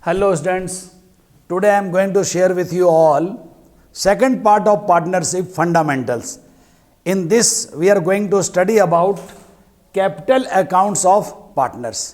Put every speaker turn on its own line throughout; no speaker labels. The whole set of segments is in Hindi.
Hello students, today I am going to share with you all second part of partnership fundamentals. In this we are going to study about capital accounts of partners.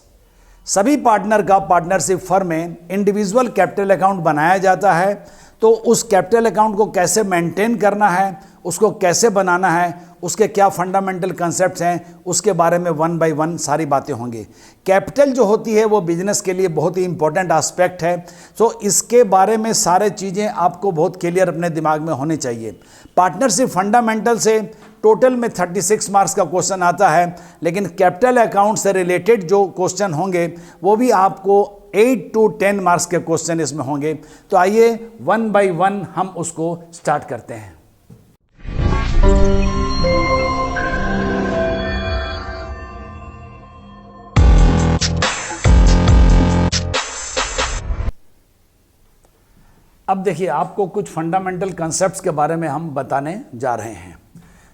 सभी पार्टनर का पार्टनरशिप फर्म में इंडिविजुअल कैपिटल अकाउंट बनाया जाता है, तो उस कैपिटल अकाउंट को कैसे मेंटेन करना है, उसको कैसे बनाना है, उसके क्या फंडामेंटल कंसेप्ट्स हैं, उसके बारे में वन बाय वन सारी बातें होंगी। कैपिटल जो होती है वो बिजनेस के लिए बहुत ही इंपॉर्टेंट एस्पेक्ट है, तो इसके बारे में सारे चीज़ें आपको बहुत क्लियर अपने दिमाग में होनी चाहिए। पार्टनरशिप फंडामेंटल से टोटल में 36 मार्क्स का क्वेश्चन आता है, लेकिन कैपिटल अकाउंट से रिलेटेड जो क्वेश्चन होंगे वो भी आपको 8 to 10 मार्क्स के क्वेश्चन इसमें होंगे। तो आइए वन बाय वन हम उसको स्टार्ट करते हैं। अब देखिए, आपको कुछ फंडामेंटल कंसेप्ट्स के बारे में हम बताने जा रहे हैं।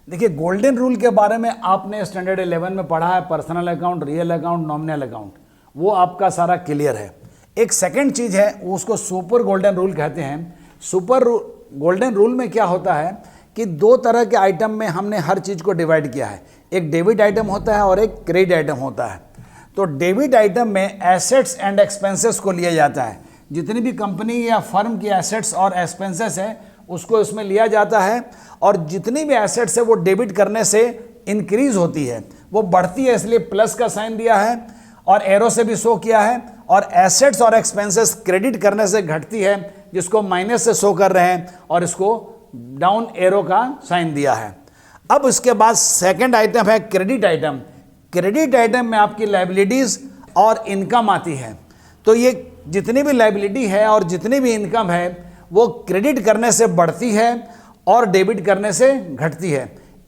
देखिए, गोल्डन रूल के बारे में आपने स्टैंडर्ड 11 में पढ़ा है, personal account, real account, nominal account, वो आपका सारा क्लियर है। एक सेकंड चीज़ है, उसको सुपर गोल्डन रूल कहते हैं। सुपर गोल्डन रूल में क्या होता है कि दो तरह के आइटम में हमने हर चीज़ को डिवाइड किया है। एक डेबिट आइटम होता है और एक क्रेडिट आइटम होता है। तो डेबिट आइटम में एसेट्स एंड एक्सपेंसेस को लिया जाता है। जितनी भी कंपनी या फर्म की एसेट्स और एक्सपेंसेस है उसको इसमें लिया जाता है, और जितनी भी एसेट्स है वो डेबिट करने से इंक्रीज होती है, वो बढ़ती है, इसलिए प्लस का साइन दिया है और एरो से भी शो किया है। और एसेट्स और एक्सपेंसेस क्रेडिट करने से घटती है, जिसको माइनस से शो कर रहे हैं, और इसको डाउन एरो का साइन दिया है। अब इसके बाद सेकंड आइटम है क्रेडिट आइटम। क्रेडिट आइटम में आपकी लायबिलिटीज और इनकम आती है। तो ये जितनी भी लायबिलिटी है और जितनी भी इनकम है वो क्रेडिट करने से बढ़ती है और डेबिट करने से घटती है।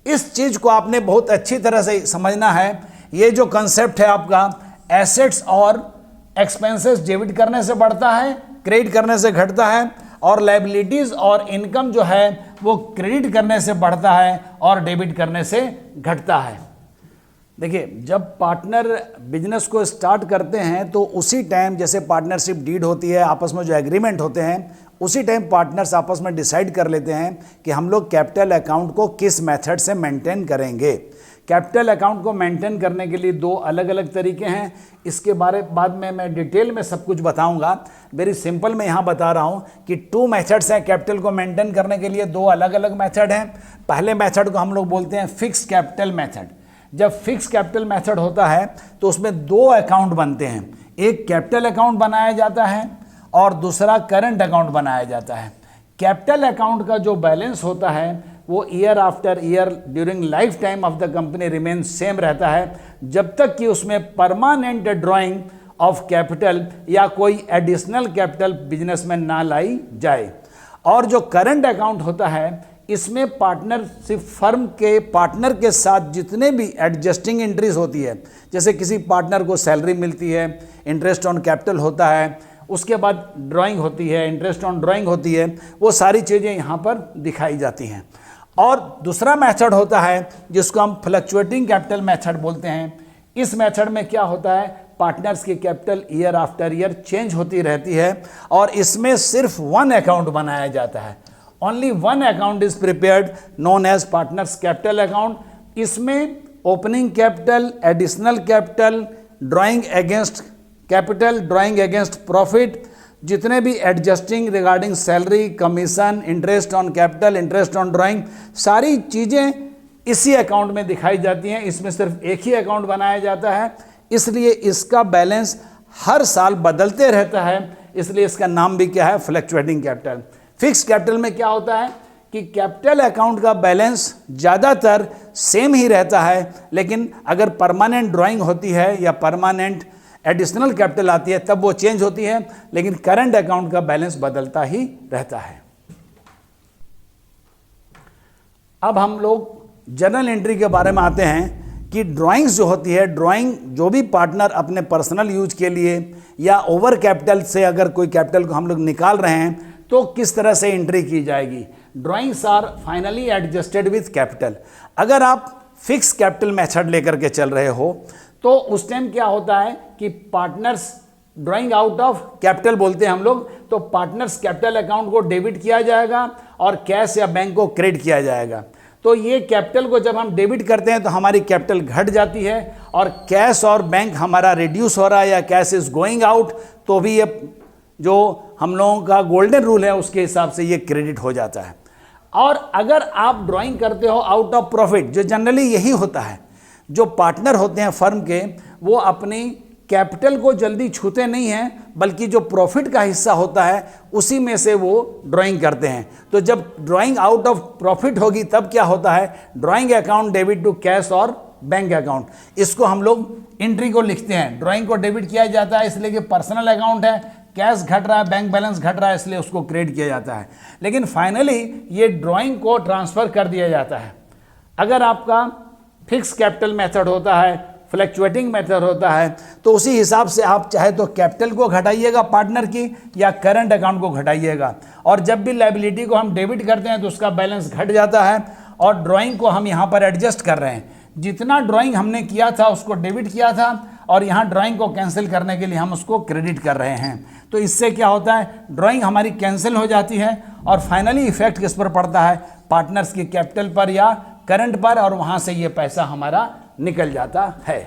इस चीज़ को आपने बहुत अच्छी तरह से समझना है। ये जो कंसेप्ट है आपका, एसेट्स और एक्सपेंसेस डेबिट करने से बढ़ता है, क्रेडिट करने से घटता है, और लायबिलिटीज़ और इनकम जो है वो क्रेडिट करने से बढ़ता है और डेबिट करने से घटता है। देखिए, जब पार्टनर बिजनेस को स्टार्ट करते हैं तो उसी टाइम जैसे पार्टनरशिप डीड होती है, आपस में जो एग्रीमेंट होते हैं, उसी टाइम पार्टनर्स आपस में डिसाइड कर लेते हैं कि हम लोग कैपिटल अकाउंट को किस मेथड से मेंटेन करेंगे। कैपिटल अकाउंट को मेंटेन करने के लिए दो अलग अलग तरीके हैं। इसके बाद में मैं डिटेल में सब कुछ बताऊंगा। वेरी सिंपल मैं यहाँ बता रहा हूँ कि 2 मेथड्स हैं कैपिटल को मेंटेन करने के लिए, 2 अलग अलग मेथड हैं। पहले मेथड को हम लोग बोलते हैं फिक्स कैपिटल मेथड। जब फिक्स कैपिटल मेथड होता है तो उसमें 2 अकाउंट बनते हैं। एक कैपिटल अकाउंट बनाया जाता है और दूसरा करंट अकाउंट बनाया जाता है। कैपिटल अकाउंट का जो बैलेंस होता है वो year after year during life time of the company remain same रहता है, जब तक कि उसमें परमानेंट ड्रॉइंग ऑफ कैपिटल या कोई एडिशनल कैपिटल बिजनेस में ना लाई जाए। और जो करंट अकाउंट होता है, इसमें पार्टनरशिप फर्म के पार्टनर के साथ जितने भी एडजस्टिंग एंट्रीज होती है, जैसे किसी पार्टनर को सैलरी मिलती है, इंटरेस्ट ऑन कैपिटल होता है, उसके बाद ड्राइंग होती है, इंटरेस्ट ऑन ड्राइंग होती है, वो सारी चीज़ें यहाँ पर दिखाई जाती हैं। और दूसरा मेथड होता है जिसको हम फ्लक्चुएटिंग कैपिटल मेथड बोलते हैं। इस मेथड में क्या होता है, पार्टनर्स की capital year after year change होती रहती है और इसमें सिर्फ 1 अकाउंट बनाया जाता है। Only 1 account is prepared known as partners capital account. इसमें opening capital, additional capital, drawing against capital, drawing against profit, जितने भी adjusting regarding salary, commission, interest on capital, interest on drawing, सारी चीज़ें इसी अकाउंट में दिखाई जाती हैं। इसमें सिर्फ एक ही अकाउंट बनाया जाता है, इसलिए इसका बैलेंस हर साल बदलते रहता है, इसलिए इसका नाम भी क्या है, फ्लक्चुएटिंग कैपिटल। फिक्स कैपिटल में क्या होता है कि कैपिटल अकाउंट का बैलेंस ज़्यादातर सेम ही रहता है, लेकिन अगर परमानेंट ड्राइंग होती है या परमानेंट एडिशनल कैपिटल आती है तब वो चेंज होती है, लेकिन करंट अकाउंट का बैलेंस बदलता ही रहता है। अब हम लोग जर्नल एंट्री के बारे में आते हैं कि ड्राइंग्स जो होती है, ड्राइंग जो भी पार्टनर अपने पर्सनल यूज के लिए या ओवर कैपिटल से अगर कोई कैपिटल को हम लोग निकाल रहे हैं तो किस तरह से एंट्री की जाएगी। Drawings are finally adjusted with capital. अगर आप फिक्स कैपिटल मेथड लेकर के चल रहे हो तो उस टाइम क्या होता है कि partners drawing out of capital बोलते हैं हम लोग, तो पार्टनर्स कैपिटल अकाउंट को डेबिट किया जाएगा और कैश या बैंक को क्रेडिट किया जाएगा। तो ये कैपिटल को जब हम डेबिट करते हैं तो हमारी कैपिटल घट जाती है और कैश और बैंक हमारा रिड्यूस हो रहा है या कैश इज गोइंग आउट, तो भी ये जो हम लोगों का गोल्डन रूल है उसके हिसाब से ये क्रेडिट हो जाता है। और अगर आप ड्राइंग करते हो आउट ऑफ प्रॉफिट, जो जनरली यही होता है, जो पार्टनर होते हैं फर्म के वो अपनी कैपिटल को जल्दी छूते नहीं हैं, बल्कि जो प्रॉफिट का हिस्सा होता है उसी में से वो ड्राइंग करते हैं। तो जब ड्राइंग आउट ऑफ प्रॉफिट होगी तब क्या होता है, drawing account debit to cash और बैंक अकाउंट, इसको हम लोग एंट्री को लिखते हैं। ड्राइंग को डेबिट किया जाता है इसलिए कि पर्सनल अकाउंट है, कैश घट रहा है, बैंक बैलेंस घट रहा है, इसलिए उसको क्रेडिट किया जाता है। लेकिन फाइनली ये ड्राइंग को ट्रांसफर कर दिया जाता है। अगर आपका फिक्स कैपिटल मेथड होता है, फ्लैक्चुएटिंग मेथड होता है, तो उसी हिसाब से आप चाहे तो कैपिटल को घटाइएगा पार्टनर की या करंट अकाउंट को घटाइएगा। और जब भी लायबिलिटी को हम डेबिट करते हैं तो उसका बैलेंस घट जाता है और ड्राइंग को हम यहाँ पर एडजस्ट कर रहे हैं। जितना ड्राइंग हमने किया था उसको डेबिट किया था और यहाँ ड्राइंग को कैंसिल करने के लिए हम उसको क्रेडिट कर रहे हैं। तो इससे क्या होता है, ड्राइंग हमारी कैंसिल हो जाती है और फाइनली इफेक्ट किस पर पड़ता है, पार्टनर्स की कैपिटल पर या करंट पर, और वहाँ से ये पैसा हमारा निकल जाता है।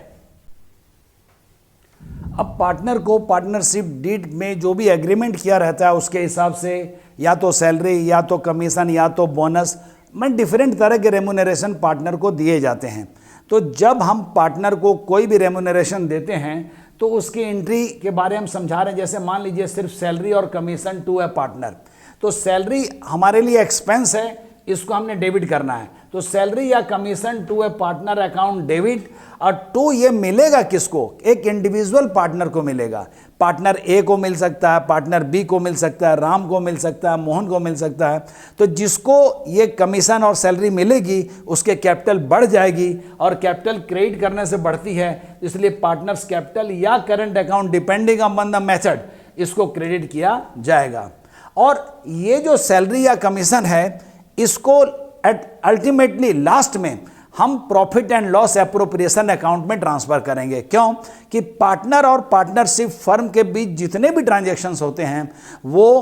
अब पार्टनर को पार्टनरशिप डीड में जो भी एग्रीमेंट किया रहता है उसके हिसाब से या तो सैलरी या तो कमीशन या तो बोनस में डिफरेंट तरह के रेम्यूनरेशन पार्टनर को दिए जाते हैं। तो जब हम पार्टनर को कोई भी रेम्यूनरेशन देते हैं तो उसकी एंट्री के बारे में हम समझा रहे हैं। जैसे मान लीजिए सिर्फ सैलरी और कमीशन टू ए पार्टनर, तो सैलरी हमारे लिए एक्सपेंस है, इसको हमने डेबिट करना है। तो सैलरी या commission to a partner account debit, और टू ये मिलेगा किसको, एक इंडिविजुअल पार्टनर को मिलेगा। पार्टनर ए को मिल सकता है, पार्टनर बी को मिल सकता है, राम को मिल सकता है, मोहन को मिल सकता है। तो जिसको ये कमीशन और सैलरी मिलेगी उसके कैपिटल बढ़ जाएगी और कैपिटल क्रेडिट करने से बढ़ती है, इसलिए पार्टनर्स कैपिटल या current account depending upon the method इसको क्रेडिट किया जाएगा। और ये जो सैलरी या कमीशन है इसको अल्टीमेटली लास्ट में हम profit and loss appropriation account में ट्रांसफर करेंगे। क्यों कि पार्टनर और पार्टनरशिप फर्म के बीच जितने भी ट्रांजैक्शंस होते हैं वो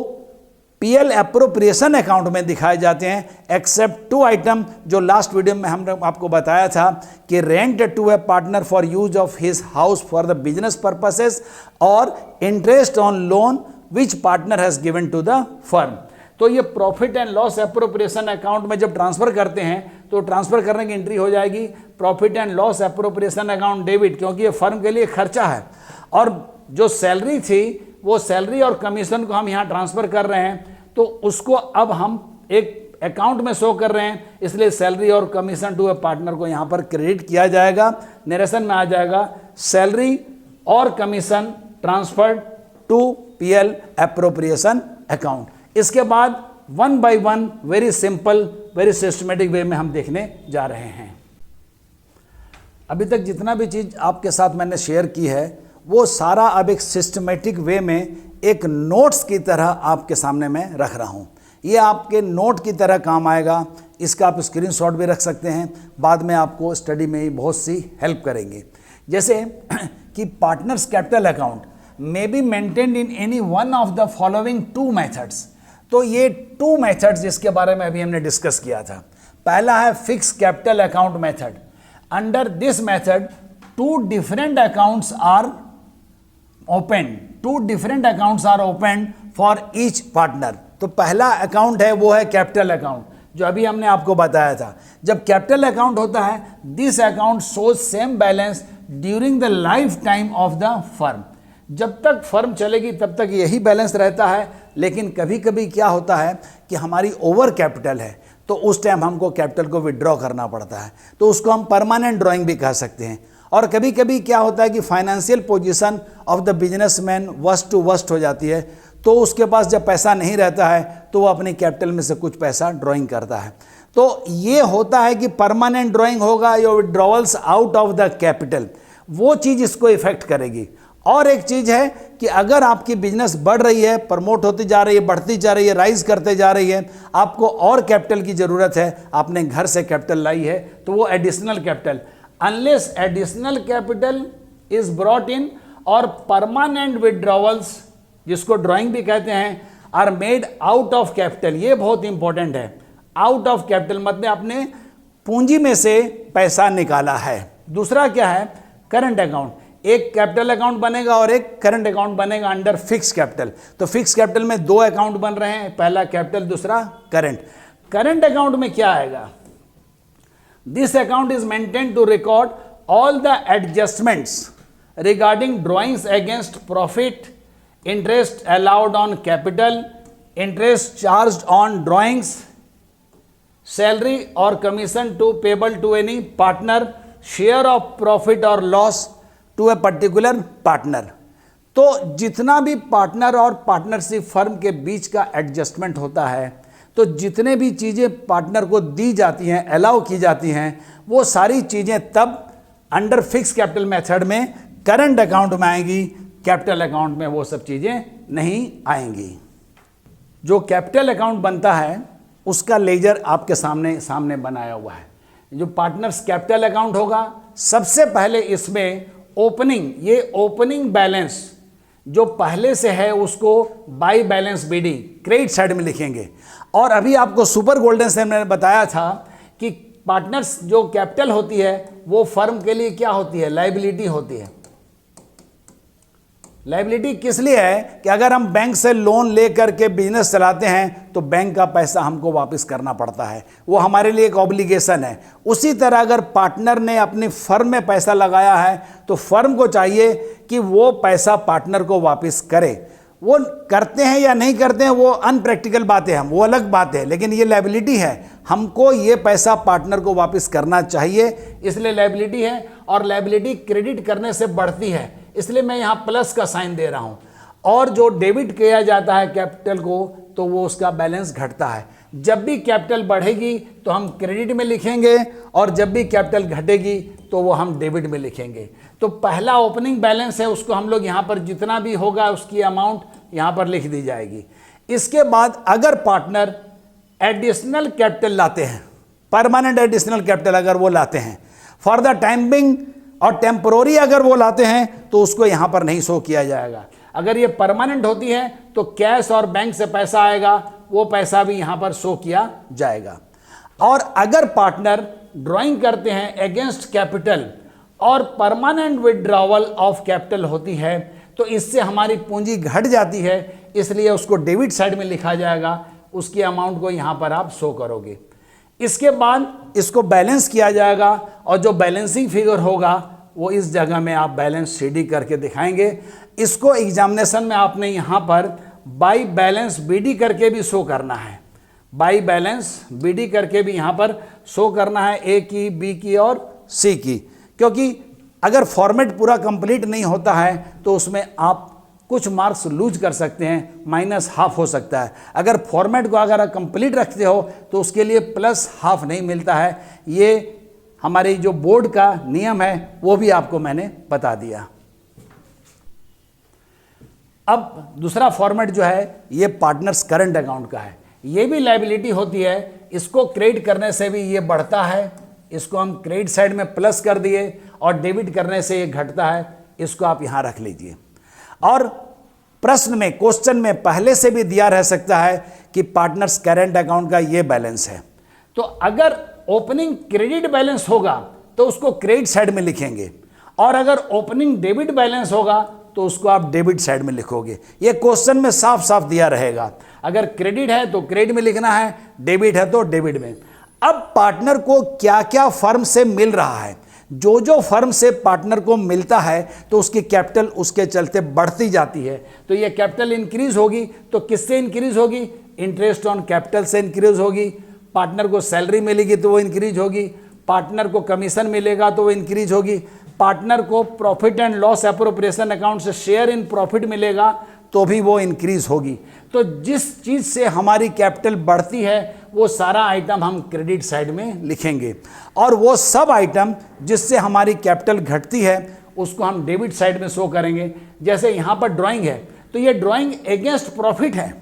पीएल एप्रोप्रिएशन अकाउंट में दिखाए जाते हैं, एक्सेप्ट टू आइटम जो लास्ट वीडियो में हमने आपको बताया था कि rent to a partner for use of his house for the business purposes और interest on loan which partner has given to the firm. तो ये profit and loss appropriation account में जब ट्रांसफर करते हैं तो ट्रांसफर करने की एंट्री हो जाएगी profit and loss appropriation account debit, क्योंकि ये फर्म के लिए खर्चा है। और जो सैलरी थी वो सैलरी और कमीशन को हम यहाँ ट्रांसफर कर रहे हैं, तो उसको अब हम एक अकाउंट में शो कर रहे हैं, इसलिए सैलरी और कमीशन टू ए पार्टनर को यहाँ पर क्रेडिट किया जाएगा। नरेशन में आ जाएगा सैलरी और commission transferred to PL appropriation account. इसके बाद one by one very simple very systematic way में हम देखने जा रहे हैं। अभी तक जितना भी चीज़ आपके साथ मैंने शेयर की है वो सारा अब एक सिस्टमेटिक वे में एक नोट्स की तरह आपके सामने मैं रख रहा हूँ। ये आपके नोट की तरह काम आएगा, इसका आप स्क्रीनशॉट भी रख सकते हैं, बाद में आपको स्टडी में बहुत सी हेल्प करेंगे। जैसे कि partners capital account may be maintained in any one of the following two methods. तो ये टू मेथड्स जिसके बारे में अभी हमने डिस्कस किया था, पहला है fix capital account method. Under this method two different accounts are open, two different accounts are open for each partner. तो पहला अकाउंट है वो है कैपिटल अकाउंट, जो अभी हमने आपको बताया था। जब कैपिटल अकाउंट होता है this account shows same balance during the life time of the firm. जब तक फर्म चलेगी तब तक यही बैलेंस रहता है, लेकिन कभी कभी क्या होता है कि हमारी ओवर कैपिटल है तो उस टाइम हमको कैपिटल को विड्रॉ करना पड़ता है, तो उसको हम परमानेंट ड्राइंग भी कह सकते हैं। और कभी कभी क्या होता है कि financial position of the businessman worst to worst हो जाती है, तो उसके पास जब पैसा नहीं रहता है तो वो अपनी कैपिटल में से कुछ पैसा ड्राइंग करता है। तो ये होता है कि परमानेंट ड्राइंग होगा या withdrawals out of the capital, वो चीज़ इसको इफेक्ट करेगी। और एक चीज़ है कि अगर आपकी बिजनेस बढ़ रही है, प्रमोट होती जा रही है, बढ़ती जा रही है, राइज करते जा रही है, आपको और कैपिटल की ज़रूरत है, आपने घर से कैपिटल लाई है, तो वो additional capital, unless additional capital is brought in और परमानेंट विड्रॉवल्स, जिसको ड्राइंग भी कहते हैं, are made out of capital. ये बहुत इंपॉर्टेंट है, आउट ऑफ कैपिटल मतलब आपने पूंजी में से पैसा निकाला है। दूसरा क्या है, करंट अकाउंट। एक कैपिटल अकाउंट बनेगा और एक करंट अकाउंट बनेगा अंडर फिक्स कैपिटल। तो फिक्स कैपिटल में दो अकाउंट बन रहे हैं, पहला कैपिटल, दूसरा करंट। करंट अकाउंट में क्या आएगा, this account is maintain to record all the adjustments regarding drawings against profit, interest allowed on capital, interest charged on drawings, salary और commission to payable to any partner, share of profit और loss to a particular partner. तो जितना भी पार्टनर और पार्टनरशिप फर्म के बीच का एडजस्टमेंट होता है, तो जितने भी चीज़ें पार्टनर को दी जाती हैं, अलाउ की जाती हैं, वो सारी चीज़ें तब अंडर फिक्स कैपिटल मेथड में करंट अकाउंट में आएंगी, कैपिटल अकाउंट में वो सब चीज़ें नहीं आएंगी। जो कैपिटल अकाउंट बनता है उसका लेजर आपके सामने बनाया हुआ है। जो पार्टनर्स कैपिटल अकाउंट होगा, सबसे पहले इसमें ओपनिंग, ये ओपनिंग बैलेंस जो पहले से है उसको by balance BD credit side में लिखेंगे। और अभी आपको सुपर गोल्डन से मैंने बताया था कि पार्टनर्स जो कैपिटल होती है वो फर्म के लिए क्या होती है, लायबिलिटी होती है। लायबिलिटी किस लिए है कि अगर हम बैंक से लोन ले करके बिजनेस चलाते हैं तो बैंक का पैसा हमको वापस करना पड़ता है, वो हमारे लिए एक ऑब्लिगेशन है। उसी तरह अगर पार्टनर ने अपनी फर्म में पैसा लगाया है तो फर्म को चाहिए कि वो पैसा पार्टनर को वापस करे। वो करते हैं या नहीं करते हैं वो अनप्रैक्टिकल बातें हैं, वो अलग बात है, लेकिन ये लायबिलिटी है, हमको ये पैसा पार्टनर को वापस करना चाहिए, इसलिए लायबिलिटी है। और लायबिलिटी क्रेडिट करने से बढ़ती है, इसलिए मैं यहाँ प्लस का साइन दे रहा हूँ। और जो डेबिट किया जाता है कैपिटल को तो वो उसका बैलेंस घटता है। जब भी कैपिटल बढ़ेगी तो हम क्रेडिट में लिखेंगे और जब भी कैपिटल घटेगी तो वो हम डेबिट में लिखेंगे। तो पहला ओपनिंग बैलेंस है, उसको हम लोग यहाँ पर जितना भी होगा उसकी अमाउंट यहाँ पर लिख दी जाएगी। इसके बाद अगर पार्टनर एडिशनल कैपिटल लाते हैं, परमानेंट एडिशनल कैपिटल अगर वो लाते हैं, फॉर द टाइम बिंग और टेम्पोररी अगर वो लाते हैं तो उसको यहाँ पर नहीं शो किया जाएगा। अगर ये परमानेंट होती है तो कैश और बैंक से पैसा आएगा, वो पैसा भी यहाँ पर शो किया जाएगा। और अगर पार्टनर ड्राइंग करते हैं अगेंस्ट कैपिटल और परमानेंट विड्रॉवल ऑफ कैपिटल होती है तो इससे हमारी पूंजी घट जाती है, इसलिए उसको डेबिट साइड में लिखा जाएगा, उसकी अमाउंट को यहाँ पर आप शो करोगे। इसके बाद इसको बैलेंस किया जाएगा और जो बैलेंसिंग फिगर होगा वो इस जगह में आप बैलेंस सीडी करके दिखाएंगे। इसको एग्जामिनेशन में आपने यहाँ पर बाई बैलेंस बीडी करके भी शो करना है, बाई बैलेंस बीडी करके भी यहाँ पर शो करना है, ए की, बी की और सी की। क्योंकि अगर फॉर्मेट पूरा कंप्लीट नहीं होता है तो उसमें आप कुछ मार्क्स लूज कर सकते हैं, -½ हो सकता है। अगर फॉर्मेट को अगर कंप्लीट रखते हो तो उसके लिए +½ नहीं मिलता है। ये हमारी जो बोर्ड का नियम है वो भी आपको मैंने बता दिया। अब दूसरा फॉर्मेट जो है ये पार्टनर्स करंट अकाउंट का है, ये भी लायबिलिटी होती है, इसको क्रेडिट करने से भी ये बढ़ता है, इसको हम क्रेडिट साइड में प्लस कर दिए और डेबिट करने से ये घटता है, इसको आप यहाँ रख लीजिए। और प्रश्न में, क्वेश्चन में पहले से भी दिया रह सकता है कि पार्टनर्स करंट अकाउंट का ये बैलेंस है, तो अगर ओपनिंग क्रेडिट बैलेंस होगा तो उसको क्रेडिट साइड में लिखेंगे और अगर ओपनिंग डेबिट बैलेंस होगा तो उसको आप डेबिट साइड में लिखोगे। ये क्वेश्चन में साफ साफ दिया रहेगा, अगर क्रेडिट है तो क्रेडिट में लिखना है, डेबिट है तो डेबिट में। अब पार्टनर को क्या क्या फर्म से मिल रहा है, जो जो फर्म से पार्टनर को मिलता है तो उसकी कैपिटल उसके चलते बढ़ती जाती है। तो ये कैपिटल इंक्रीज होगी तो किससे इंक्रीज होगी, इंटरेस्ट ऑन कैपिटल से इंक्रीज होगी। पार्टनर को सैलरी मिलेगी तो वो इंक्रीज होगी, पार्टनर को कमीशन मिलेगा तो वो इंक्रीज होगी, पार्टनर को profit and loss appropriation account से शेयर इन प्रॉफिट मिलेगा तो भी वो इंक्रीज होगी। तो जिस चीज़ से हमारी कैपिटल बढ़ती है वो सारा आइटम हम क्रेडिट साइड में लिखेंगे और वो सब आइटम जिससे हमारी कैपिटल घटती है उसको हम डेबिट साइड में शो करेंगे। जैसे यहाँ पर ड्राइंग है तो ये ड्राइंग अगेंस्ट प्रॉफिट है,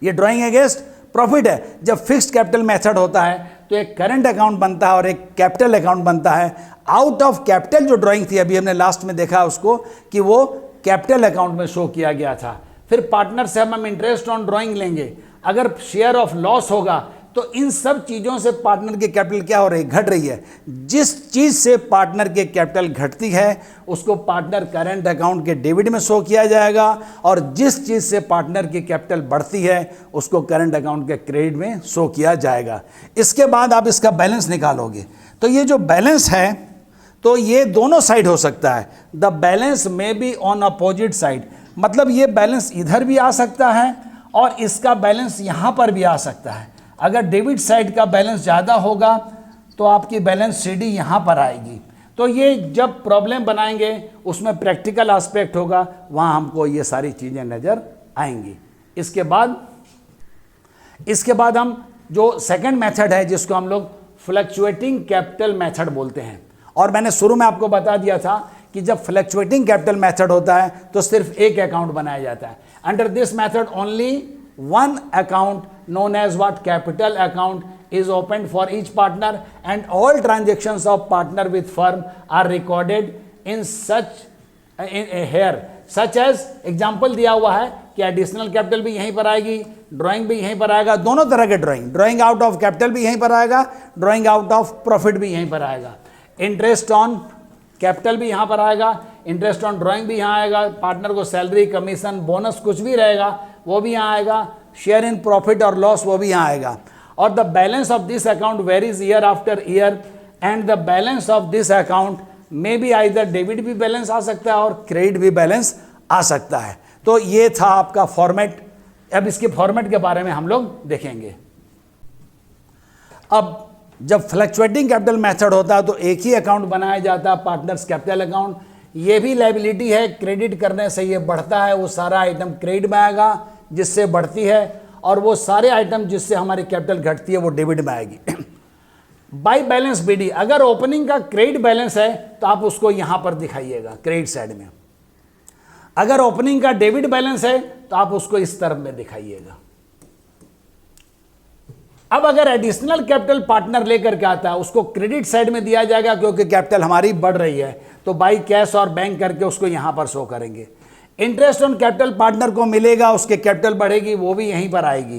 ये ड्राइंग अगेंस्ट प्रॉफिट है। जब फिक्स्ड कैपिटल मेथड होता है तो एक करंट अकाउंट बनता है और एक कैपिटल अकाउंट बनता है। आउट ऑफ कैपिटल जो ड्राइंग थी अभी हमने लास्ट में देखा उसको कि वो कैपिटल अकाउंट में शो किया गया था। फिर पार्टनर से हम इंटरेस्ट ऑन ड्राइंग लेंगे। अगर शेयर ऑफ लॉस होगा तो इन सब चीज़ों से पार्टनर की कैपिटल क्या हो रही है, घट रही है। जिस चीज़ से पार्टनर की कैपिटल घटती है उसको पार्टनर करंट अकाउंट के डेबिट में शो किया जाएगा, और जिस चीज़ से पार्टनर की कैपिटल बढ़ती है उसको करंट अकाउंट के क्रेडिट में शो किया जाएगा। इसके बाद आप इसका बैलेंस निकालोगे तो ये जो बैलेंस है तो ये दोनों साइड हो सकता है। द बैलेंस में बी ऑन अपोजिट साइड, मतलब ये बैलेंस इधर भी आ सकता है और इसका बैलेंस यहाँ पर भी आ सकता है। अगर डेबिट साइड का बैलेंस ज़्यादा होगा तो आपकी बैलेंस सीडी यहाँ पर आएगी। तो ये जब प्रॉब्लम बनाएंगे उसमें प्रैक्टिकल एस्पेक्ट होगा, वहाँ हमको ये सारी चीज़ें नज़र आएंगी। इसके बाद हम जो सेकंड मेथड है जिसको हम लोग फ्लक्चुएटिंग कैपिटल मेथड बोलते हैं, और मैंने शुरू में आपको बता दिया था कि जब फ्लक्चुएटिंग कैपिटल मेथड होता है तो सिर्फ एक अकाउंट बनाया जाता है। Under this method only one account known as what capital account is opened for each partner, and all transactions of partner with firm are recorded in such here such as example दिया हुआ है कि एडिशनल कैपिटल भी यहीं पर आएगी, ड्राइंग भी यहीं पर आएगा, दोनों तरह के ड्राइंग आउट ऑफ कैपिटल भी यहीं पर आएगा, ड्राइंग आउट ऑफ प्रॉफिट भी यहीं पर आएगा, इंटरेस्ट ऑन कैपिटल भी यहाँ पर आएगा, इंटरेस्ट ऑन ड्राइंग भी यहाँ आएगा, पार्टनर को सैलरी कमीशन बोनस कुछ भी रहेगा वो भी यहाँ आएगा, शेयर इन प्रॉफिट और लॉस वो भी यहाँ आएगा। और the balance of this account varies year after year, and the balance of this account में भी आइदर डेबिट भी बैलेंस आ सकता है और क्रेडिट भी बैलेंस आ सकता है। तो ये था आपका फॉर्मेट। अब इसके फॉर्मेट के बारे में हम लोग देखेंगे। अब जब फ्लक्चुएटिंग कैपिटल मेथड होता है तो एक ही अकाउंट बनाया जाता है, पार्टनर्स कैपिटल अकाउंट। ये भी लायबिलिटी है, क्रेडिट करने से ये बढ़ता है, वो सारा आइटम क्रेडिट में आएगा जिससे बढ़ती है, और वो सारे आइटम जिससे हमारी कैपिटल घटती है वो डेबिट में आएगी। बाय बैलेंस बीडी, अगर ओपनिंग का क्रेडिट बैलेंस है तो आप उसको यहां पर दिखाइएगा क्रेडिट साइड में, अगर ओपनिंग का डेबिट बैलेंस है तो आप उसको इस तरफ में दिखाइएगा। अब अगर एडिशनल कैपिटल पार्टनर लेकर के आता है उसको क्रेडिट साइड में दिया जाएगा, क्योंकि कैपिटल हमारी बढ़ रही है, तो बाई कैश और बैंक करके उसको यहां पर शो करेंगे। इंटरेस्ट ऑन कैपिटल पार्टनर को मिलेगा, उसके कैपिटल बढ़ेगी, वो भी यहीं पर आएगी।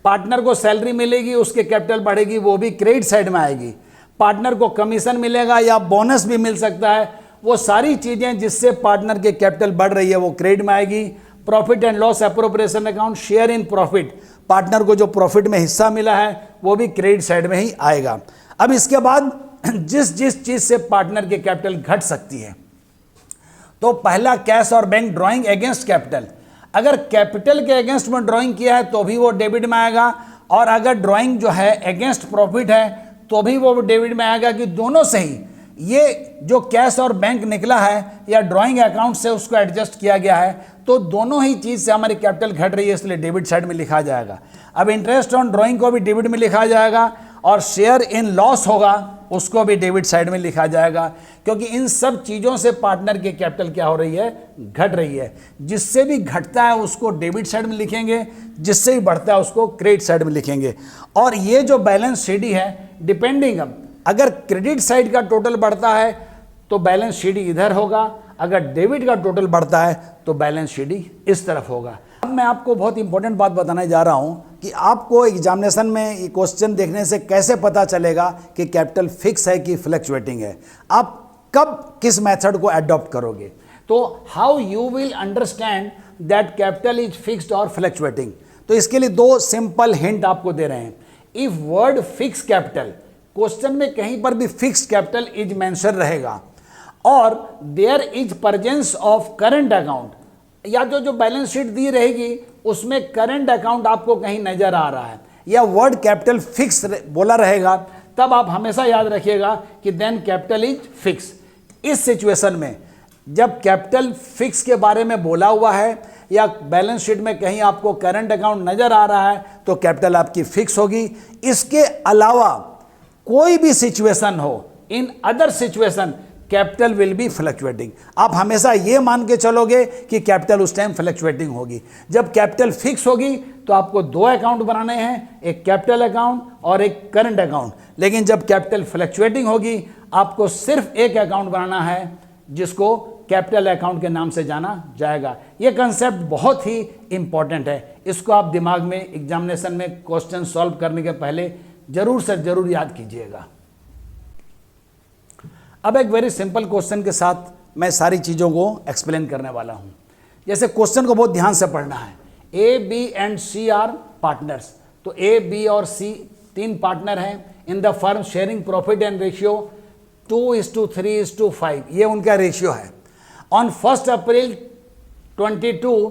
पार्टनर को सैलरी मिलेगी, उसके कैपिटल बढ़ेगी, वो भी क्रेडिट साइड में आएगी। पार्टनर को कमीशन मिलेगा या बोनस भी मिल सकता है, वो सारी चीज़ें जिससे पार्टनर के कैपिटल बढ़ रही है वो क्रेडिट में आएगी। Profit and loss appropriation account, share in profit, partner को जो प्रॉफिट में हिस्सा मिला है वो भी क्रेडिट साइड में ही आएगा। अब इसके बाद जिस चीज़ से पार्टनर के कैपिटल घट सकती है, तो पहला कैश और बैंक ड्राइंग अगेंस्ट कैपिटल। अगर कैपिटल के अगेंस्ट में ड्राइंग किया है तो भी वो डेबिट में आएगा, और अगर ड्राइंग जो है अगेंस्ट प्रॉफिट है तो भी वो डेबिट में आएगा, कि दोनों से ही ये जो कैश और बैंक निकला है या ड्राइंग अकाउंट से उसको एडजस्ट किया गया है, तो दोनों ही चीज़ से हमारी कैपिटल घट रही है, इसलिए डेबिट साइड में लिखा जाएगा। अब इंटरेस्ट ऑन ड्राइंग को भी डेबिट में लिखा जाएगा, और शेयर इन लॉस होगा उसको भी डेबिट साइड में लिखा जाएगा, क्योंकि इन सब चीज़ों से पार्टनर की कैपिटल क्या हो रही है, घट रही है। जिससे भी घटता है उसको डेबिट साइड में लिखेंगे, जिससे भी बढ़ता है उसको क्रेडिट साइड में लिखेंगे। और ये जो बैलेंस सीडी है, डिपेंडिंग, अगर क्रेडिट साइड का टोटल बढ़ता है तो बैलेंस सीडी इधर होगा, अगर डेबिट का टोटल बढ़ता है तो बैलेंस सीडी इस तरफ होगा। अब मैं आपको बहुत इंपॉर्टेंट बात बताने जा रहा हूं कि आपको एग्जामिनेशन में ये क्वेश्चन देखने से कैसे पता चलेगा कि कैपिटल फिक्स है कि फ्लक्चुएटिंग है, आप कब किस मेथड को अडॉप्ट करोगे। तो how you will understand that capital is fixed और फ्लक्चुएटिंग, तो इसके लिए दो सिंपल हिंट आपको दे रहे हैं। If word fix capital, question में कहीं पर भी फिक्स कैपिटल इज मेंशन रहेगा, और there is presence of current account, या जो बैलेंस शीट दी रहेगी उसमें करंट अकाउंट आपको कहीं नजर आ रहा है, या वर्ड कैपिटल फिक्स बोला रहेगा, तब आप हमेशा याद रखिएगा कि देन कैपिटल इज फिक्स। इस सिचुएशन में जब कैपिटल फिक्स के बारे में बोला हुआ है या बैलेंस शीट में कहीं आपको करंट अकाउंट नजर आ रहा है तो कैपिटल आपकी फिक्स होगी। इसके अलावा कोई भी सिचुएशन हो, in other situation capital will be fluctuating. आप हमेशा ये मान के चलोगे कि कैपिटल उस टाइम फ्लक्चुएटिंग होगी। जब कैपिटल फिक्स होगी तो आपको दो अकाउंट बनाने हैं, एक कैपिटल अकाउंट और एक करंट अकाउंट। लेकिन जब कैपिटल फ्लक्चुएटिंग होगी आपको सिर्फ एक अकाउंट बनाना है जिसको कैपिटल अकाउंट के नाम से जाना जाएगा। ये कंसेप्ट बहुत ही इंपॉर्टेंट है, इसको आप दिमाग में एग्जामिनेशन में क्वेश्चन सॉल्व करने के पहले जरूर से जरूर याद कीजिएगा। अब एक वेरी सिंपल क्वेश्चन के साथ मैं सारी चीज़ों को एक्सप्लेन करने वाला हूं। जैसे क्वेश्चन को बहुत ध्यान से पढ़ना है। A, B and C are partners. तो ए, बी और सी तीन पार्टनर हैं in the firm sharing profit and ratio 2:3:5। ये उनका रेशियो है। On 1 April 22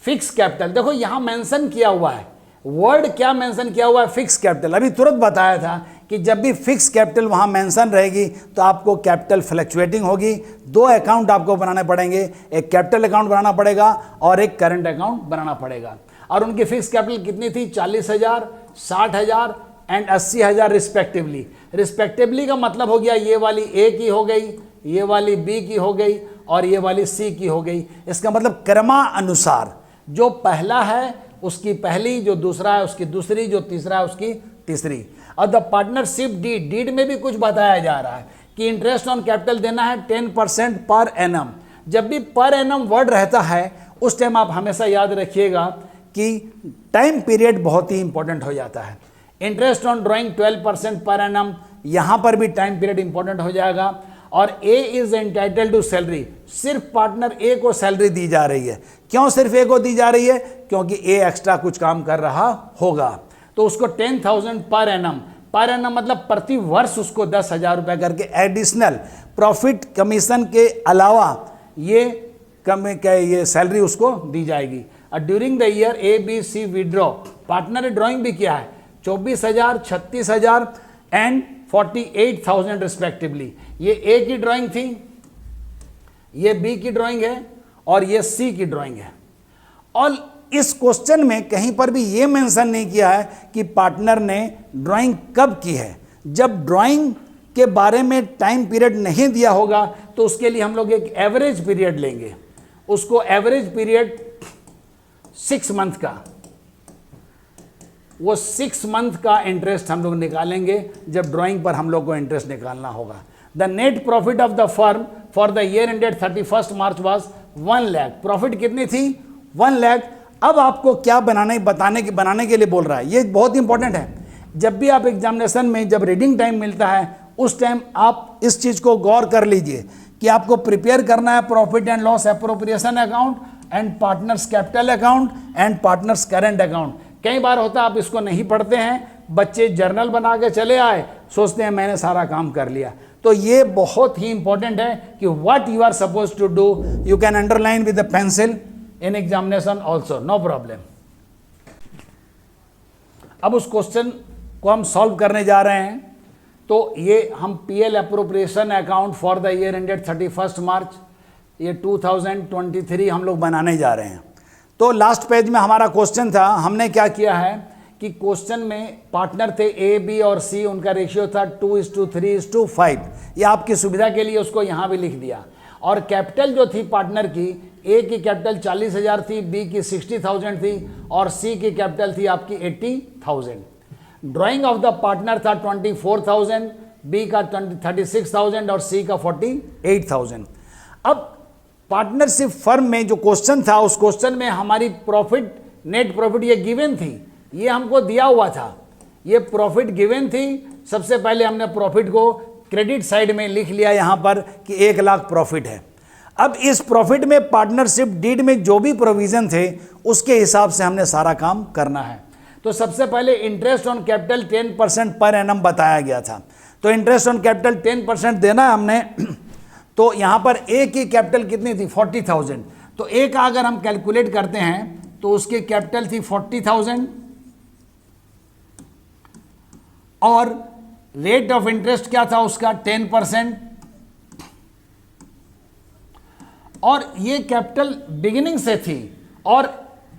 fix capital. देखो यहां मेंशन किया हुआ है, वर्ड क्या मेंशन किया हुआ है, फिक्स कैपिटल। अभी तुरंत बताया था कि जब भी फिक्स कैपिटल वहां मेंशन रहेगी तो आपको कैपिटल फ्लक्चुएटिंग होगी। दो अकाउंट आपको बनाने पड़ेंगे, एक कैपिटल अकाउंट बनाना पड़ेगा और एक करंट अकाउंट बनाना पड़ेगा। और उनकी फिक्स कैपिटल कितनी थी? 40,000, 60,000 एंड 80,000 रिस्पेक्टिवली। रिस्पेक्टिवली का मतलब हो गया ये वाली ए की हो गई, ये वाली बी की हो गई और ये वाली सी की हो गई। इसका मतलब क्रमानुसार जो पहला है उसकी पहली, जो दूसरा है उसकी दूसरी, जो तीसरा है उसकी तीसरी। और द पार्टनरशिप डीड, डीड में भी कुछ बताया जा रहा है कि इंटरेस्ट ऑन कैपिटल देना है 10% पर एनम। जब भी पर एनम वर्ड रहता है उस टाइम आप हमेशा याद रखिएगा कि टाइम पीरियड बहुत ही इंपॉर्टेंट हो जाता है। Interest on drawing 12% per annum, यहां पर भी टाइम पीरियड इंपॉर्टेंट हो जाएगा। और ए इज एंटाइटल्ड टू सैलरी, सिर्फ पार्टनर ए को सैलरी दी जा रही है। क्यों सिर्फ ए को दी जा रही है? क्योंकि ए एक्स्ट्रा कुछ काम कर रहा होगा। तो उसको 10,000 पर एनम, पर एनम मतलब प्रति वर्ष उसको 10,000 रुपए करके एडिशनल प्रॉफिट कमीशन के अलावा ये सैलरी उसको दी जाएगी। और during the year A, B, C withdraw, partner ने ड्रॉइंग भी किया है 24,000, 36,000 एंड 48,000 रिस्पेक्टिवली। ये ए की ड्राइंग थी, ये बी की ड्राइंग है और ये सी की ड्राइंग है। और इस क्वेश्चन में कहीं पर भी ये मेंशन नहीं किया है कि पार्टनर ने ड्राइंग कब की है। जब ड्राइंग के बारे में टाइम पीरियड नहीं दिया होगा तो उसके लिए हम लोग एक एवरेज पीरियड लेंगे। उसको एवरेज पीरियड 6 मंथ का, वो 6 मंथ का इंटरेस्ट हम लोग निकालेंगे जब ड्राइंग पर हम लोग को इंटरेस्ट निकालना होगा। The net profit of the firm for the year ended 31 March was 1 lakh. Profit कितनी थी? 1 लाख। अब आपको क्या बनाने के लिए बोल रहा है, ये बहुत इंपॉर्टेंट है। जब भी आप एग्जामिनेशन में जब रीडिंग टाइम मिलता है उस टाइम आप इस चीज़ को गौर कर लीजिए कि आपको प्रिपेयर करना है profit and loss appropriation account and partners capital account and partners current account. कई बार होता है आप इसको नहीं पढ़ते हैं, बच्चे जर्नल बना के चले आए, सोचते हैं मैंने सारा काम कर लिया। तो ये बहुत ही इंपॉर्टेंट है कि what you are suppose to do. You can underline with the pencil in examination also, no problem. अब उस क्वेश्चन को हम सॉल्व करने जा रहे हैं। तो ये हम PL appropriation account for the year ended 31 मार्च ये 2023 हम लोग बनाने जा रहे हैं। तो लास्ट पेज में हमारा क्वेश्चन था, हमने क्या किया है कि क्वेश्चन में पार्टनर थे ए, बी और सी, उनका रेशियो था 2:3:5। ये आपकी सुविधा के लिए उसको यहाँ भी लिख दिया। और कैपिटल जो थी पार्टनर की, ए की कैपिटल 40,000 थी, बी की 60,000 थी और सी की कैपिटल थी आपकी 80,000। ड्राइंग ऑफ द पार्टनर था 24,000, बी का 36,000 और सी का 48,000। अब पार्टनरशिप फर्म में जो क्वेश्चन था उस क्वेश्चन में हमारी प्रॉफिट, नेट प्रॉफिट ये गिवन थी, ये हमको दिया हुआ था, ये प्रॉफिट गिवन थी। सबसे पहले हमने प्रॉफिट को क्रेडिट साइड में लिख लिया यहाँ पर कि 1 लाख प्रॉफिट है। अब इस प्रॉफिट में पार्टनरशिप डीड में जो भी प्रोविजन थे उसके हिसाब से हमने सारा काम करना है। तो सबसे पहले interest on capital 10% per annum बताया गया था। तो इंटरेस्ट ऑन कैपिटल 10% देना है हमने। तो यहाँ पर ए की कैपिटल कितनी थी? 40,000। तो ए का अगर हम कैलकुलेट करते हैं तो उसकी कैपिटल थी 40,000 और रेट ऑफ इंटरेस्ट क्या था उसका? 10%। और ये कैपिटल बिगिनिंग से थी और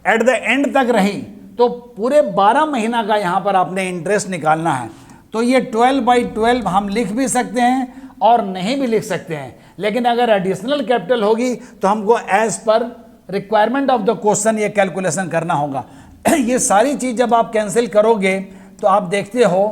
एट द एंड तक रही, तो पूरे 12 महीना का यहां पर आपने इंटरेस्ट निकालना है। तो ये 12/12 हम लिख भी सकते हैं और नहीं भी लिख सकते हैं, लेकिन अगर एडिशनल कैपिटल होगी तो हमको as per requirement of the question ये कैलकुलेशन करना होगा। ये सारी चीज जब आप कैंसिल करोगे तो आप देखते हो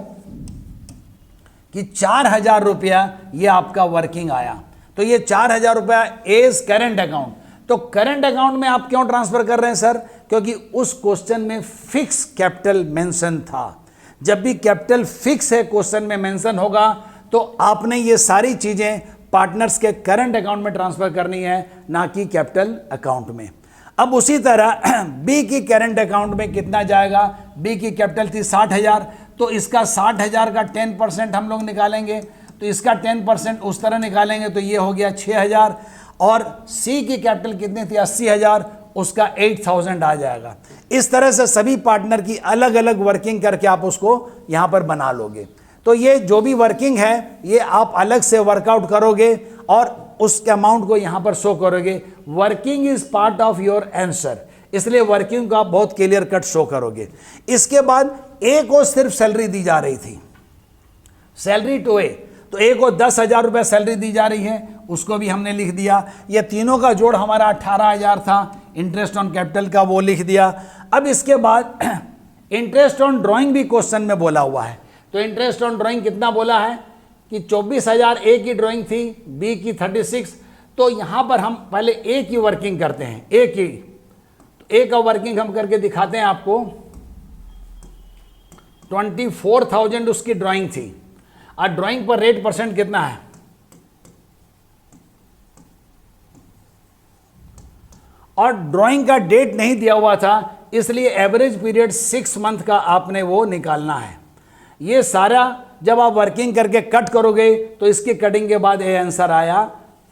कि 4,000 रुपया ये आपका वर्किंग आया। तो ये 4,000 रुपया एज करेंट अकाउंट। तो करंट अकाउंट में आप क्यों ट्रांसफर कर रहे हैं सर? क्योंकि उस क्वेश्चन में फिक्स कैपिटल मेंशन था। जब भी कैपिटल फिक्स है क्वेश्चन में मेंशन होगा तो आपने ये सारी चीजें पार्टनर्स के करंट अकाउंट में ट्रांसफर करनी है, ना कि कैपिटल अकाउंट में। अब उसी तरह बी की करंट अकाउंट में कितना जाएगा? बी की कैपिटल थी 60,000, तो इसका 60,000 का 10% हम लोग निकालेंगे, तो इसका 10% उस तरह निकालेंगे तो ये हो गया 6,000। और सी की कैपिटल कितनी थी? 80,000, उसका 8,000 आ जाएगा। इस तरह से सभी पार्टनर की अलग अलग वर्किंग करके आप उसको यहां पर बना लोगे। तो ये जो भी वर्किंग है ये आप अलग से वर्कआउट करोगे और उस अमाउंट को यहां पर शो करोगे। Working is part of your answer, इसलिए वर्किंग को आप बहुत क्लियर कट शो करोगे। इसके बाद ए को सिर्फ सैलरी दी जा रही थी, सैलरी टू ए, तो ए को 10,000 रुपये सैलरी दी जा रही है, उसको भी हमने लिख दिया। ये तीनों का जोड़ हमारा 18,000 था, इंटरेस्ट ऑन कैपिटल का वो लिख दिया। अब इसके बाद इंटरेस्ट ऑन ड्राइंग भी क्वेश्चन में बोला हुआ है, तो इंटरेस्ट ऑन ड्राइंग कितना बोला है कि 24,000 ए की ड्राइंग थी, बी की 36। तो यहां पर हम पहले ए की वर्किंग करते हैं, ए की, तो ए का वर्किंग हम करके दिखाते हैं आपको। 24,000 उसकी ड्राइंग थी, और ड्राइंग पर रेट परसेंट कितना है? और ड्राइंग का डेट नहीं दिया हुआ था, इसलिए एवरेज पीरियड 6 मंथ का आपने वो निकालना है। ये सारा जब आप वर्किंग करके कट करोगे तो इसकी कटिंग के बाद ये आंसर आया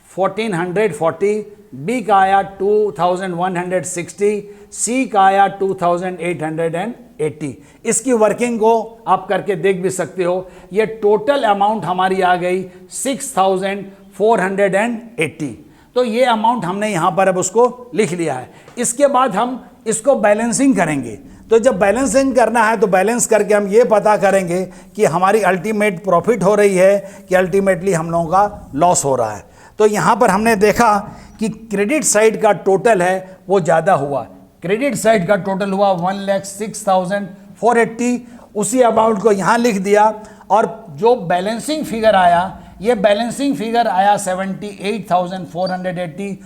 1440, बी का आया 2160, सी का आया 2880। इसकी वर्किंग को आप करके देख भी सकते हो। ये टोटल अमाउंट हमारी आ गई 6480। तो ये अमाउंट हमने यहां पर अब उसको लिख लिया है। इसके बाद हम इसको बैलेंसिंग करेंगे। तो जब बैलेंसिंग करना है तो बैलेंस करके हम ये पता करेंगे कि हमारी अल्टीमेट प्रॉफिट हो रही है कि अल्टीमेटली हम लोगों का लॉस हो रहा है। तो यहाँ पर हमने देखा कि क्रेडिट साइड का टोटल है वो ज़्यादा हुआ। क्रेडिट साइड का टोटल हुआ 1,06,480। उसी अमाउंट को यहाँ लिख दिया, और जो बैलेंसिंग फिगर आया, ये बैलेंसिंग फिगर आया 78,480।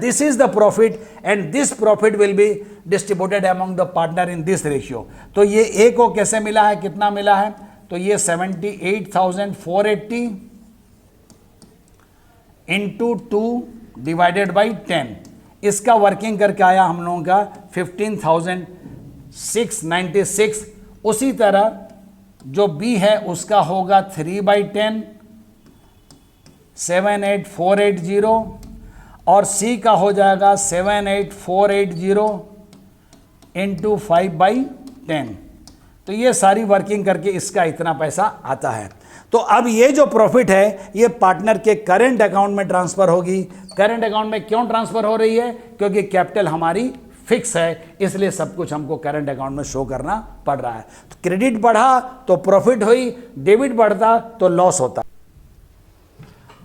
This is the profit and this profit will be distributed among the partner in this ratio. तो ये ए को कैसे मिला है, कितना मिला है? तो ये 78,480 इंटू 2 डिवाइडेड बाई 10, इसका वर्किंग करके आया हम लोगों का 15,696। उसी तरह जो बी है उसका होगा 3/10, 78480, और सी का हो जाएगा 78480 इंटू 5/10। तो ये सारी वर्किंग करके इसका इतना पैसा आता है। तो अब ये जो प्रॉफिट है ये पार्टनर के करंट अकाउंट में ट्रांसफर होगी। करंट अकाउंट में क्यों ट्रांसफर हो रही है? क्योंकि कैपिटल हमारी फिक्स है, इसलिए सब कुछ हमको करंट अकाउंट में शो करना पड़ रहा है। तो क्रेडिट बढ़ा तो प्रॉफिट हुई, डेबिट बढ़ता तो लॉस होता।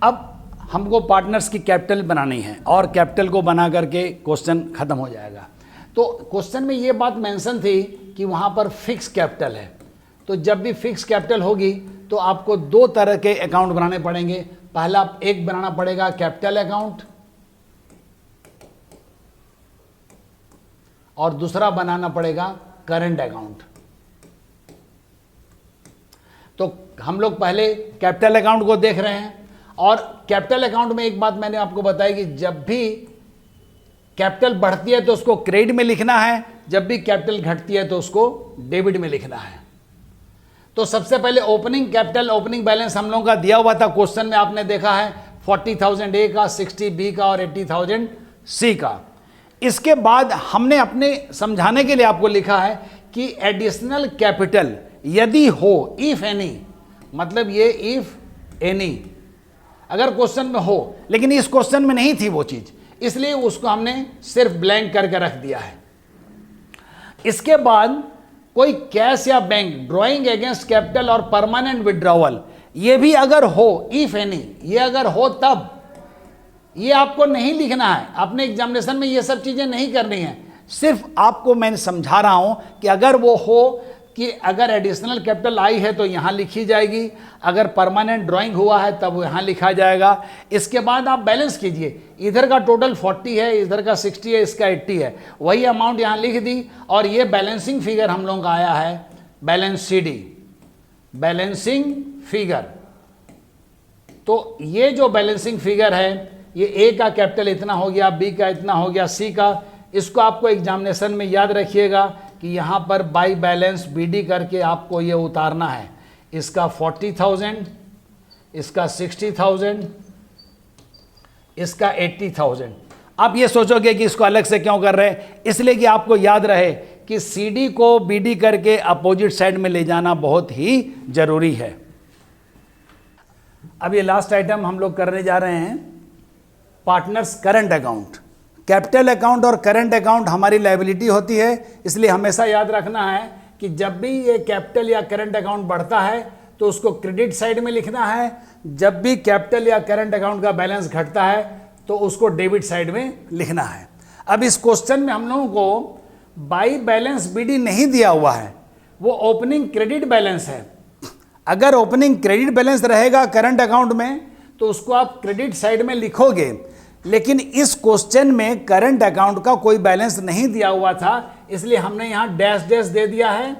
अब हमको पार्टनर्स की कैपिटल बनानी है, और कैपिटल को बना करके क्वेश्चन खत्म हो जाएगा। तो क्वेश्चन में ये बात मेंशन थी कि वहाँ पर फिक्स कैपिटल है। तो जब भी फिक्स कैपिटल होगी तो आपको 2 तरह के अकाउंट बनाने पड़ेंगे। पहला एक बनाना पड़ेगा कैपिटल अकाउंट, और दूसरा बनाना पड़ेगा करंट अकाउंट। तो हम लोग पहले कैपिटल अकाउंट को देख रहे हैं। और कैपिटल अकाउंट में एक बात मैंने आपको बताई कि जब भी कैपिटल बढ़ती है तो उसको क्रेडिट में लिखना है, जब भी कैपिटल घटती है तो उसको डेबिट में लिखना है। तो सबसे पहले ओपनिंग कैपिटल, ओपनिंग बैलेंस हम लोगों का दिया हुआ था क्वेश्चन में, आपने देखा है 40,000 ए का, 60 बी का और 80,000 सी का। इसके बाद हमने अपने समझाने के लिए आपको लिखा है कि एडिशनल कैपिटल यदि हो, इफ एनी, मतलब ये इफ एनी, अगर क्वेश्चन में हो, लेकिन इस क्वेश्चन में नहीं थी वो चीज, इसलिए उसको हमने सिर्फ ब्लैंक करके रख दिया है। इसके बाद कोई कैश या बैंक ड्रॉइंग अगेंस्ट कैपिटल और परमानेंट विड्रॉवल, ये भी अगर हो, इफ एनी, ये अगर हो तब, ये आपको नहीं लिखना है, अपने एग्जामिनेशन में ये सब चीज़ें नहीं करनी है। सिर्फ आपको मैं समझा रहा हूं कि अगर वो हो कि अगर एडिशनल कैपिटल आई है तो यहाँ लिखी जाएगी, अगर परमानेंट ड्राइंग हुआ है तब यहाँ लिखा जाएगा। इसके बाद आप बैलेंस कीजिए, इधर का टोटल 40 है, इधर का 60 है, इसका 80 है, वही अमाउंट यहाँ लिख दी। और ये बैलेंसिंग फिगर हम लोगों का आया है, बैलेंस CD, बैलेंसिंग फिगर। तो ये जो बैलेंसिंग फिगर है, ये A का कैपिटल इतना हो गया, B का इतना हो गया, C का, इसको आपको एग्जामिनेशन में याद रखिएगा कि यहाँ पर बाई बैलेंस BD करके आपको ये उतारना है। इसका 40,000, इसका 60,000, इसका 80,000। आप ये सोचोगे कि इसको अलग से क्यों कर रहे हैं, इसलिए कि आपको याद रहे कि CD को BD करके अपोजिट साइड में ले जाना बहुत ही जरूरी है। अब ये लास्ट आइटम हम लोग करने जा रहे हैं, partners current account. Capital account और करंट अकाउंट हमारी लायबिलिटी होती है, इसलिए हमेशा याद रखना है कि जब भी ये कैपिटल या करंट अकाउंट बढ़ता है तो उसको क्रेडिट साइड में लिखना है, जब भी कैपिटल या करंट अकाउंट का बैलेंस घटता है तो उसको डेबिट साइड में लिखना है। अब इस क्वेश्चन में हम लोगों को बाई बैलेंस BD नहीं दिया हुआ है, वो ओपनिंग क्रेडिट बैलेंस है। अगर ओपनिंग क्रेडिट बैलेंस रहेगा करंट अकाउंट में तो उसको आप क्रेडिट साइड में लिखोगे, लेकिन इस क्वेश्चन में करंट अकाउंट का कोई बैलेंस नहीं दिया हुआ था, इसलिए हमने यहाँ डैश डैश दे दिया है।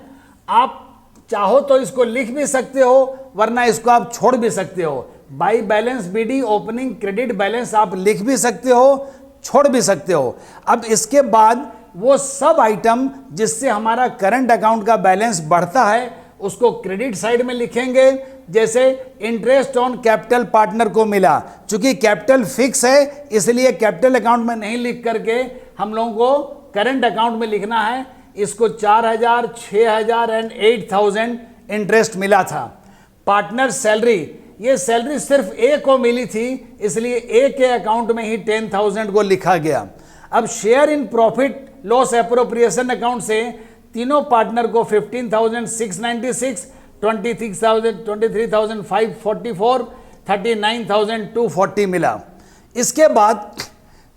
आप चाहो तो इसको लिख भी सकते हो, वरना इसको आप छोड़ भी सकते हो। By balance BD opening credit balance आप लिख भी सकते हो, छोड़ भी सकते हो। अब इसके बाद वो सब आइटम जिससे हमारा करंट अकाउंट का बैलेंस बढ़ता है उसको क्रेडिट साइड में लिखेंगे। जैसे इंटरेस्ट ऑन कैपिटल पार्टनर को मिला, चूंकि कैपिटल फिक्स है इसलिए कैपिटल अकाउंट में नहीं लिख करके हम लोगों को करंट अकाउंट में लिखना है। इसको 4,000, 6,000 एंड 8,000 इंटरेस्ट मिला था। पार्टनर सैलरी, ये सैलरी सिर्फ A को मिली थी, इसलिए A के अकाउंट में ही 10,000 को लिखा गया। अब share in profit loss appropriation account से तीनों पार्टनर को 15,696, 23,544, 39,240 मिला। इसके बाद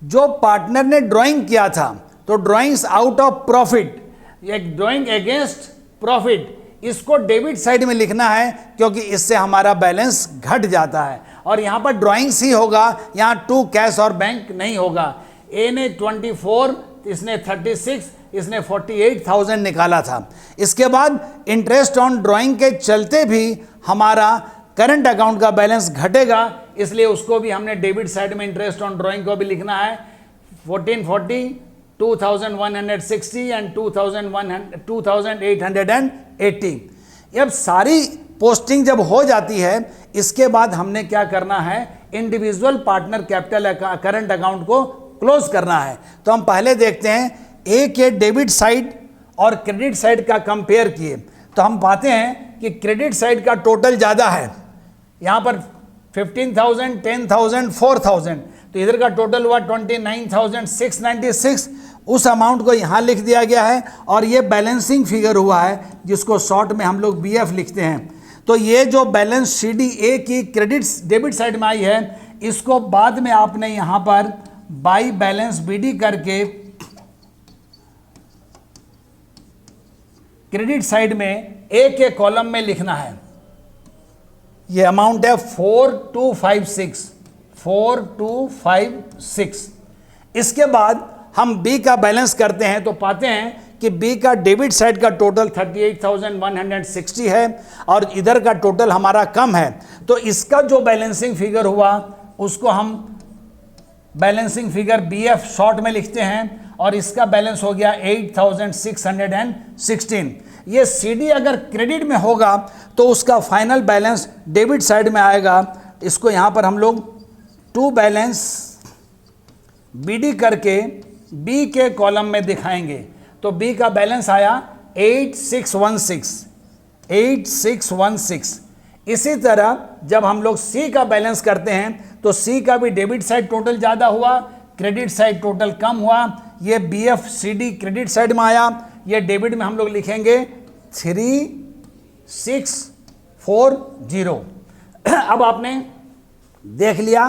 जो पार्टनर ने ड्राइंग किया था तो ड्राइंग्स आउट ऑफ प्रॉफिट, एक ड्राइंग अगेंस्ट प्रॉफिट, इसको डेबिट साइड में लिखना है क्योंकि इससे हमारा बैलेंस घट जाता है। और यहाँ पर ड्राइंग्स ही होगा, यहाँ टू कैश और बैंक नहीं होगा। ए ने 24, इसने 36, इसने 48,000 निकाला था। इसके बाद इंटरेस्ट ऑन ड्राइंग के चलते भी हमारा करंट अकाउंट का बैलेंस घटेगा, इसलिए उसको भी हमने डेबिट साइड में इंटरेस्ट ऑन ड्राइंग को भी लिखना है। 1440, 2,160 एंड 2,880। अब सारी पोस्टिंग जब हो जाती है इसके बाद हमने क्या करना है, individual partner capital current account को क्लोज करना है। तो हम पहले देखते हैं ए के डेबिट साइड और क्रेडिट साइड का कंपेयर किए तो हम पाते हैं कि क्रेडिट साइड का टोटल ज़्यादा है, यहाँ पर 15,000, 10,000, 4,000, तो इधर का टोटल हुआ 29,696। उस अमाउंट को यहाँ लिख दिया गया है और ये बैलेंसिंग फिगर हुआ है जिसको शॉर्ट में हम लोग BF लिखते हैं। तो ये जो बैलेंस CD A की क्रेडिट डेबिट साइड में आई है, इसको बाद में आपने यहाँ पर बाई बैलेंस BD करके क्रेडिट साइड में A के कॉलम में लिखना है। ये अमाउंट है 4256। इसके बाद हम B का बैलेंस करते हैं तो पाते हैं कि B का डेबिट साइड का टोटल 38,160 है और इधर का टोटल हमारा कम है, तो इसका जो बैलेंसिंग फिगर हुआ उसको हम बैलेंसिंग फिगर BF शॉर्ट में लिखते हैं और इसका बैलेंस हो गया 8,616। ये CD अगर क्रेडिट में होगा तो उसका फाइनल बैलेंस डेबिट साइड में आएगा। इसको यहाँ पर हम लोग टू बैलेंस BD करके B के कॉलम में दिखाएंगे। तो B का बैलेंस आया 8616। इसी तरह जब हम लोग C का बैलेंस करते हैं तो C का भी डेबिट साइड टोटल ज़्यादा हुआ, क्रेडिट साइड टोटल कम हुआ। ये BF CD क्रेडिट साइड में आया, ये डेबिट में हम लोग लिखेंगे 3640। अब आपने देख लिया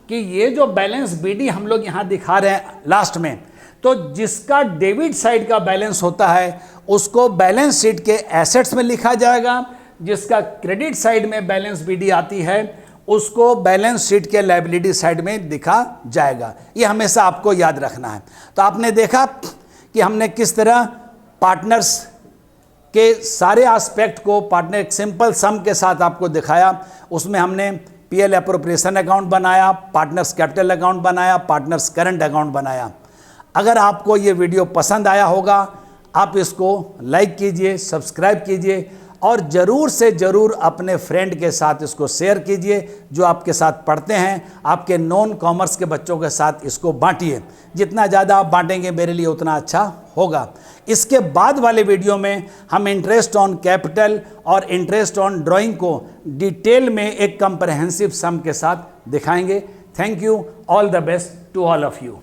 कि ये जो बैलेंस बीडी हम लोग यहाँ दिखा रहे हैं लास्ट में, तो जिसका डेबिट साइड का बैलेंस होता है उसको बैलेंस शीट के एसेट्स में लिखा जाएगा, जिसका क्रेडिट साइड में बैलेंस बीडी आती है उसको बैलेंस शीट के लायबिलिटी साइड में दिखा जाएगा। ये हमेशा आपको याद रखना है। तो आपने देखा कि हमने किस तरह पार्टनर्स के सारे एस्पेक्ट को पार्टनर एक सिंपल सम के साथ आपको दिखाया। उसमें हमने पीएल एप्रोप्रिएशन अकाउंट बनाया, पार्टनर्स कैपिटल अकाउंट बनाया, पार्टनर्स करंट अकाउंट बनाया। अगर आपको ये वीडियो पसंद आया होगा, आप इसको लाइक कीजिए, सब्सक्राइब कीजिए और ज़रूर से ज़रूर अपने फ्रेंड के साथ इसको शेयर कीजिए जो आपके साथ पढ़ते हैं। आपके नॉन कॉमर्स के बच्चों के साथ इसको बांटिए। जितना ज़्यादा आप बांटेंगे मेरे लिए उतना अच्छा होगा। इसके बाद वाले वीडियो में हम इंटरेस्ट ऑन कैपिटल और इंटरेस्ट ऑन ड्राइंग को डिटेल में एक कंप्रहेंसिव सम के साथ दिखाएंगे। Thank you, all the best to all of you.